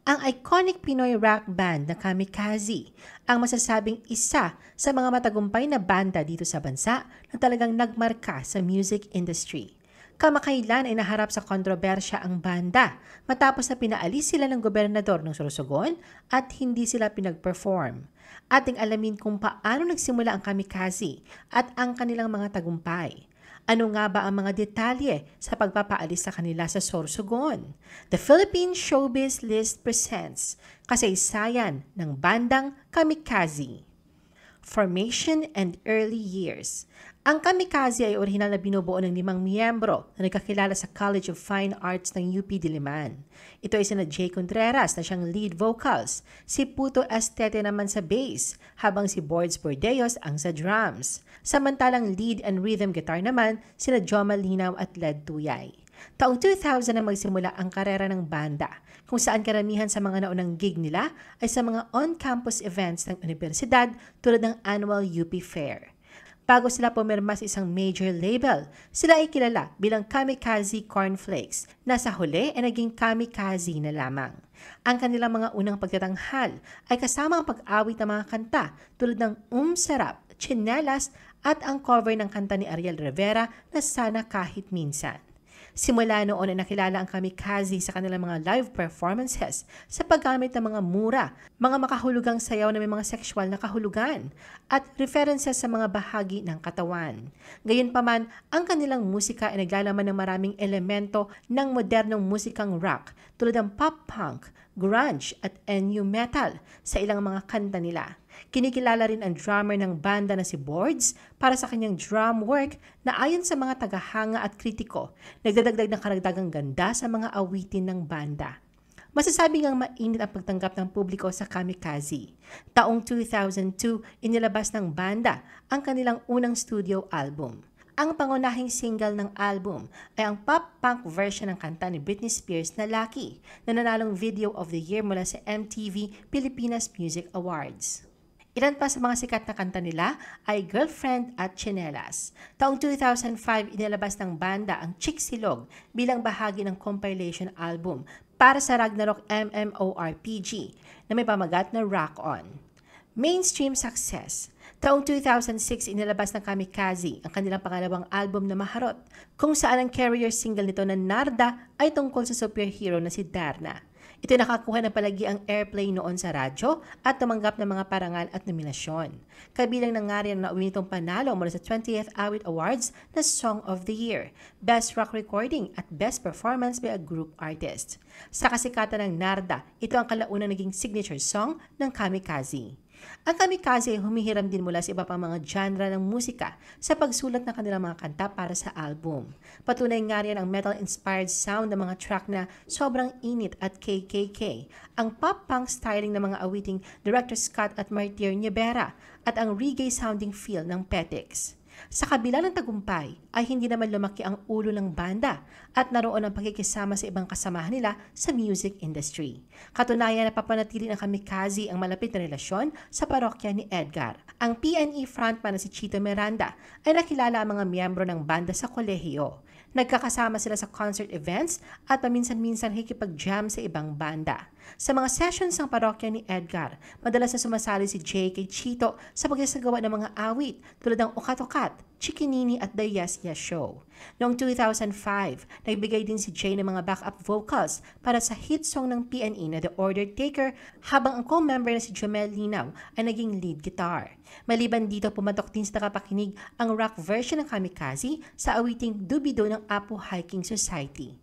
ang iconic Pinoy rock band na Kamikaze, ang masasabing isa sa mga matagumpay na banda dito sa bansa na talagang nagmarka sa music industry. Kamakailan ay naharap sa kontrobersya ang banda matapos na pinaalis sila ng gobernador ng Sorsogon at hindi sila pinag-perform. Ating alamin kung paano nagsimula ang Kamikaze at ang kanilang mga tagumpay. Ano nga ba ang mga detalye sa pagpapaalis sa kanila sa Sorsogon? The Philippine Showbiz List presents kasaysayan ng bandang Kamikaze. Formation and Early Years. Ang Kamikaze ay orihinal na binubuo ng 5 miyembro na nagkakilala sa College of Fine Arts ng UP Diliman. Ito ay sina Jay Contreras na siyang lead vocals, si Puto Estete naman sa bass, habang si Boards Bordeos ang sa drums. Samantalang lead and rhythm guitar naman sina Joma Linaw at Led Tuyay. Taong 2000 na magsimula ang karera ng banda, kung saan karamihan sa mga naunang gig nila ay sa mga on-campus events ng universidad tulad ng annual UP Fair. Bago sila pumirma sa isang major label, sila ay kilala bilang Kamikaze Cornflakes na sa huli ay naging Kamikaze na lamang. Ang kanilang mga unang pagtatanghal ay kasama ang pag-awit ng mga kanta tulad ng Sarap, Chinelas at ang cover ng kanta ni Ariel Rivera na Sana Kahit Minsan. Simula noon ay nakilala ang Kamikaze sa kanilang mga live performances sa paggamit ng mga mura, mga makahulugang sayaw na may mga sexual na kahulugan, at references sa mga bahagi ng katawan. Gayunpaman, ang kanilang musika ay naglalaman ng maraming elemento ng modernong musikang rock tulad ng pop-punk, grunge at nu metal sa ilang mga kanta nila. Kinikilala rin ang drummer ng banda na si Boards para sa kanyang drum work na ayon sa mga tagahanga at kritiko, nagdadagdag ng karagdagang ganda sa mga awitin ng banda. Masasabi ngang mainit ang pagtanggap ng publiko sa Kamikaze. Taong 2002, inilabas ng banda ang kanilang unang studio album. Ang pangunahing single ng album ay ang pop-punk version ng kanta ni Britney Spears na Lucky na nanalong Video of the Year mula sa MTV Pilipinas Music Awards. Ilan pa sa mga sikat na kanta nila ay Girlfriend at Chinelas. Taong 2005, inilabas ng banda ang Chicsilog bilang bahagi ng compilation album para sa Ragnarok MMORPG na may pamagat na Rock On. Mainstream success. Taong 2006, inilabas ng Kamikaze ang kanilang pangalawang album na Maharot, kung saan ang carrier single nito na Narda ay tungkol sa superhero na si Darna. Ito nakakuha ng palagiang airplay noon sa radyo at tumanggap ng mga parangal at nominasyon. Kabilang ng nga rin na nauwi nitong panalo mula sa 20th Awit Awards na Song of the Year, Best Rock Recording at Best Performance by a Group Artist. Sa kasikatan ng Narda, ito ang kalaunang naging signature song ng Kamikaze. Ang Kamikaze ay humihiram din mula sa iba pang mga genre ng musika sa pagsulat ng kanilang mga kanta para sa album. Patunay nga rin ang metal-inspired sound ng mga track na Sobrang Init at KKK, ang pop-punk styling ng mga awiting Director Scott at Martir Niebera, at ang reggae-sounding feel ng Petix. Sa kabila ng tagumpay ay hindi naman lumaki ang ulo ng banda at naroon ang pagkikisama sa ibang kasamahan nila sa music industry. Katunayan na papanatili ng Kamikaze ang malapit na relasyon sa parokya ni Edgar. Ang PNE frontman na si Chito Miranda ay nakilala ang mga miyembro ng banda sa kolehiyo. Nagkakasama sila sa concert events at paminsan-minsan hikipag-jam sa ibang banda. Sa mga sessions ng parokya ni Edgar, madalas na sumasali si Jay kay Chito sa pagsasagawa ng mga awit tulad ng Okat-Okat, Chikinini at The Yes Yes Show. Noong 2005, nagbigay din si Jay ng mga backup vocals para sa hit song ng PNE na The Order Taker, habang ang co-member na si Jomel Linaw ay naging lead guitar. Maliban dito, pumatok din sa nakapakinig ang rock version ng Kamikaze sa awiting Dubido ng Apo Hiking Society.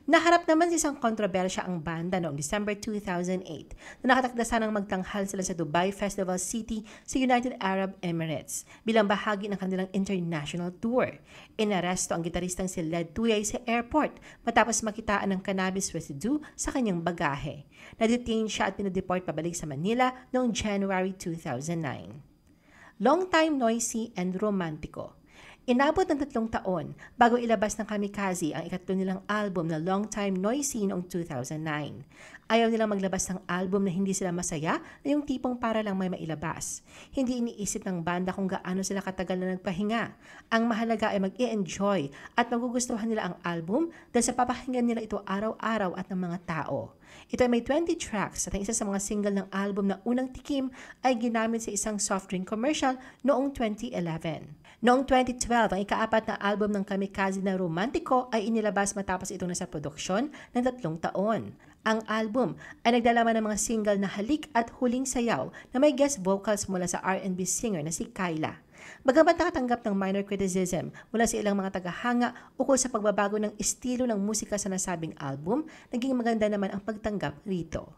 Naharap naman sa isang kontrobersya ang banda noong December 2008 na nakatakdasan ng magtanghal sila sa Dubai Festival City sa United Arab Emirates bilang bahagi ng kanilang international tour. Inaresto ang gitaristang si Led Tuyay sa airport matapos makitaan ng cannabis residue sa kanyang bagahe. Na-detain siya at pinadeport pabalik sa Manila noong January 2009. Long time noisy and romantiko. Inabot ng 3 taon bago ilabas ng Kamikaze ang ikatlo nilang album na Long Time Noisy noong 2009. Ayaw nilang maglabas ng album na hindi sila masaya na yung tipong para lang may mailabas. Hindi iniisip ng banda kung gaano sila katagal na nagpahinga. Ang mahalaga ay mag-i-enjoy at magugustuhan nila ang album dahil sa papakinggan nila ito araw-araw at ng mga tao. Ito ay may 20 tracks at ang isa sa mga single ng album na unang tikim ay ginamit sa isang soft drink commercial noong 2011. Noong 2012, ang ikaapat na album ng Kamikaze na Romantico ay inilabas matapos itong nasa produksyon ng 3 taon. Ang album ay nagdalaman ng mga single na Halik at Huling Sayaw na may guest vocals mula sa R&B singer na si Kyla. Bagamat nakatanggap ng minor criticism mula sa ilang mga tagahanga ukol sa pagbabago ng estilo ng musika sa nasabing album, naging maganda naman ang pagtanggap rito.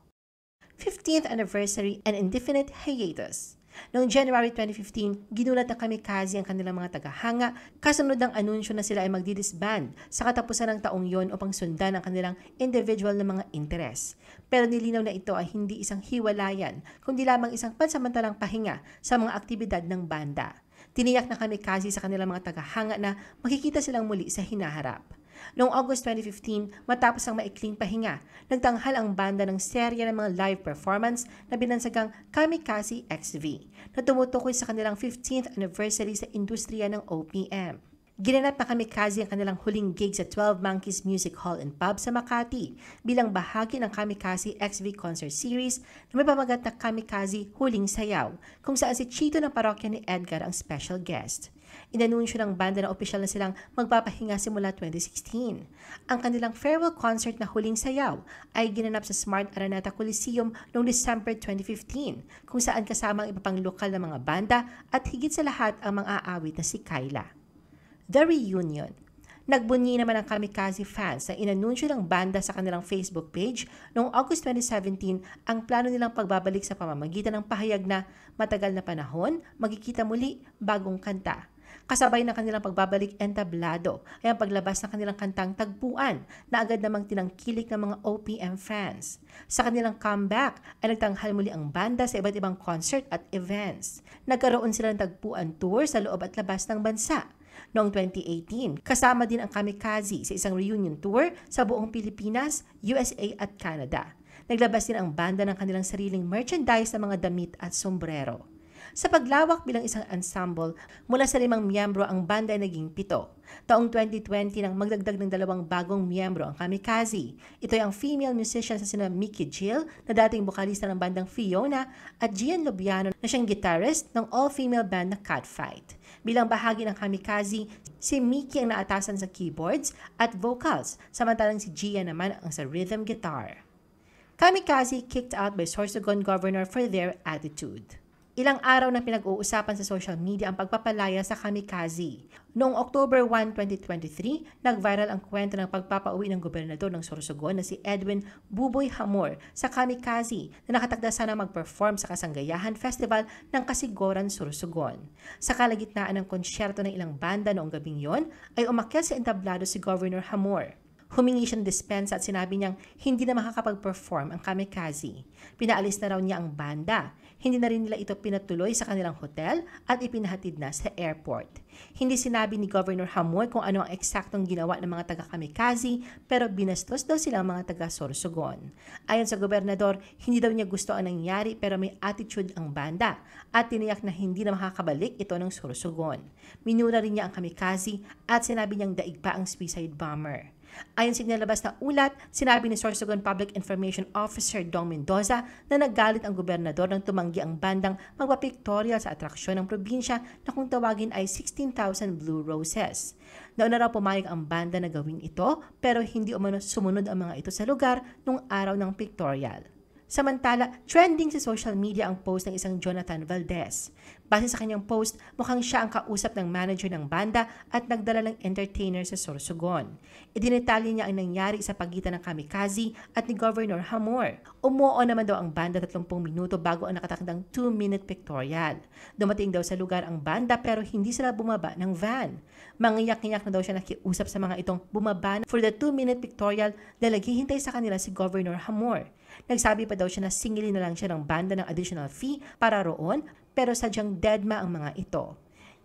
15th Anniversary and Indefinite Hiatus. Noong January 2015, ginulat ng Kamikaze ang kanilang mga tagahanga kasunod ng anunsyo na sila ay magdi-disband sa katapusan ng taong yon upang sundan ang kanilang individual na mga interes. Pero nilinaw na ito ay hindi isang hiwalayan, kundi lamang isang pansamantalang pahinga sa mga aktibidad ng banda. Tiniyak na Kamikaze sa kanilang mga tagahanga na makikita silang muli sa hinaharap. Noong August 2015, matapos ang maikling pahinga, nagtanghal ang banda ng serye ng mga live performance na binansagang Kamikaze XV na tumutukoy sa kanilang 15th anniversary sa industriya ng OPM. Ginanap na Kamikaze ang kanilang huling gig sa 12 Monkeys Music Hall and Pub sa Makati bilang bahagi ng Kamikaze XV Concert Series na may pamagat na Kamikaze Huling Sayaw, kung saan si Chito ng parokya ni Edgar ang special guest. Inanunsyo ng banda na opisyal na silang magpapahinga simula 2016. Ang kanilang farewell concert na Huling Sayaw ay ginanap sa Smart Araneta Coliseum noong December 2015, kung saan kasama ang iba pang lokal na mga banda at higit sa lahat ang mga aawit na si Kyla. The Reunion. Nagbunyi naman ang Kamikaze fans na inanunsyo ng banda sa kanilang Facebook page noong August 2017 ang plano nilang pagbabalik sa pamamagitan ng pahayag na matagal na panahon, magkikita muli, bagong kanta. Kasabay ng kanilang pagbabalik entablado ay ang paglabas ng kanilang kantang Tagpuan na agad namang tinangkilik ng mga OPM fans. Sa kanilang comeback ay nagtanghal muli ang banda sa iba't ibang concert at events. Nagkaroon sila ng Tagpuan tour sa loob at labas ng bansa. Noong 2018, kasama din ang Kamikaze sa isang reunion tour sa buong Pilipinas, USA at Canada. Naglabas din ang banda ng kanilang sariling merchandise na mga damit at sombrero. Sa paglawak bilang isang ensemble, mula sa 5 miyembro ang banda ay naging 7. Taong 2020 nang magdagdag ng 2 bagong miyembro ang Kamikaze. Ito ay ang female musicians na sina Mickey Jill na dating bokalista ng bandang Fiona at Gian Lobiano na siyang guitarist ng all-female band na Catfight. Bilang bahagi ng Kamikaze, si Mickey ang naatasan sa keyboards at vocals, samantalang si Gian naman ang sa rhythm guitar. Kamikaze kicked out by Sorsogon Governor for their attitude. Ilang araw na pinag-uusapan sa social media ang pagpapalaya sa Kamikaze. Noong October 1, 2023, nag-viral ang kwento ng pagpapauwi ng gobernador ng Sorsogon na si Edwin Buboy Hamor sa Kamikaze na nakatakda sana mag-perform sa Kasanggayahan Festival ng Kasigoran, Sorsogon. Sa kalagitnaan ng konsyerto ng ilang banda noong gabing yon, ay umakyat sa entablado si Governor Hamor. Humingi siya ng dispensa at sinabi niyang hindi na makakapag-perform ang Kamikaze. Pinaalis na raw niya ang banda. Hindi na rin nila ito pinatuloy sa kanilang hotel at ipinahatid na sa airport. Hindi sinabi ni Governor Hamoy kung ano ang eksaktong ginawa ng mga taga-Kamikaze, pero binastos daw silang mga taga-Sorsogon. Ayon sa gobernador, hindi daw niya gusto ang nangyari pero may attitude ang banda at tiniyak na hindi na makakabalik ito ng Sorsogon. Minura rin niya ang Kamikaze at sinabi niyang daig pa ang suicide bomber. Ayon sa inilabas na ulat, sinabi ni Sorsogon Public Information Officer Dong Mendoza na naggalit ang gobernador nang tumanggi ang bandang magpapictorial sa atraksyon ng probinsya na kung tawagin ay 16,000 Blue Roses. Nauna raw pumayag ang banda na gawin ito pero hindi umano sumunod ang mga ito sa lugar nung araw ng pictorial. Samantala, trending sa social media ang post ng isang Jonathan Valdez. Base sa kanyang post, mukhang siya ang kausap ng manager ng banda at nagdala ng entertainer sa Sorsogon. Idinetali niya ang nangyari sa pagitan ng Kamikaze at ni Governor Hamor. Umuo naman daw ang banda 30 minuto bago ang nakatakdang 2-minute pictorial. Dumating daw sa lugar ang banda pero hindi sila bumaba ng van. Mangiyak-ngiyak na daw siya nakiusap sa mga itong bumaba for the 2-minute pictorial dahil naghihintay sa kanila si Governor Hamor. Nagsabi pa daw siya na singilin na lang siya ng banda ng additional fee para roon pero sadyang deadma ang mga ito.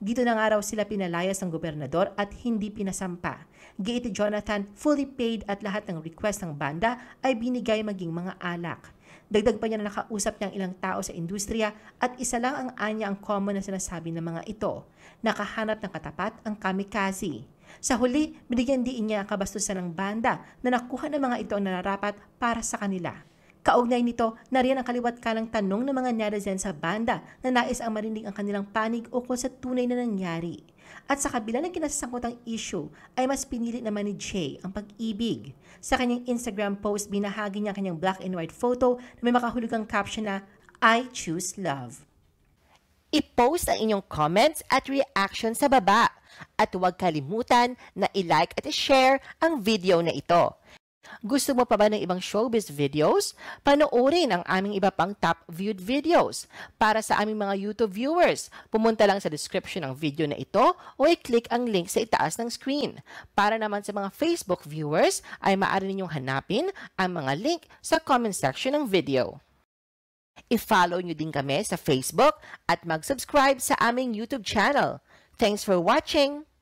Dito na nga raw sila pinalayas ng gobernador at hindi pinasampa. Giit ni Jonathan, fully paid at lahat ng request ng banda ay binigay maging mga alak. Dagdag pa niya na nakausap niya ang ilang tao sa industriya at isa lang ang anya ang common na sinasabi ng mga ito. Nakahanap ng katapat ang kamikaze. Sa huli, binigyan din niya ang kabastusan ng banda na nakuha ng mga ito ang nararapat para sa kanila. Kaugnay nito, nariyan ang kaliwat kalang tanong ng mga netizen sa banda na nais ang marinig ang kanilang panig ukol sa tunay na nangyari. At sa kabila ng kinasasangkutang issue, ay mas pinili naman ni Jay ang pag-ibig. Sa kanyang Instagram post, binahagi niya ang kanyang black and white photo na may makahulugang caption na, "I choose love." I-post ang inyong comments at reaction sa baba. At huwag kalimutan na i-like at i-share ang video na ito. Gusto mo pa ba ng ibang showbiz videos? Panoorin ang aming iba pang top viewed videos. Para sa aming mga YouTube viewers, pumunta lang sa description ng video na ito o i-click ang link sa itaas ng screen. Para naman sa mga Facebook viewers, ay maaari ninyong hanapin ang mga link sa comment section ng video. I-follow nyo din kami sa Facebook at mag-subscribe sa aming YouTube channel. Thanks for watching!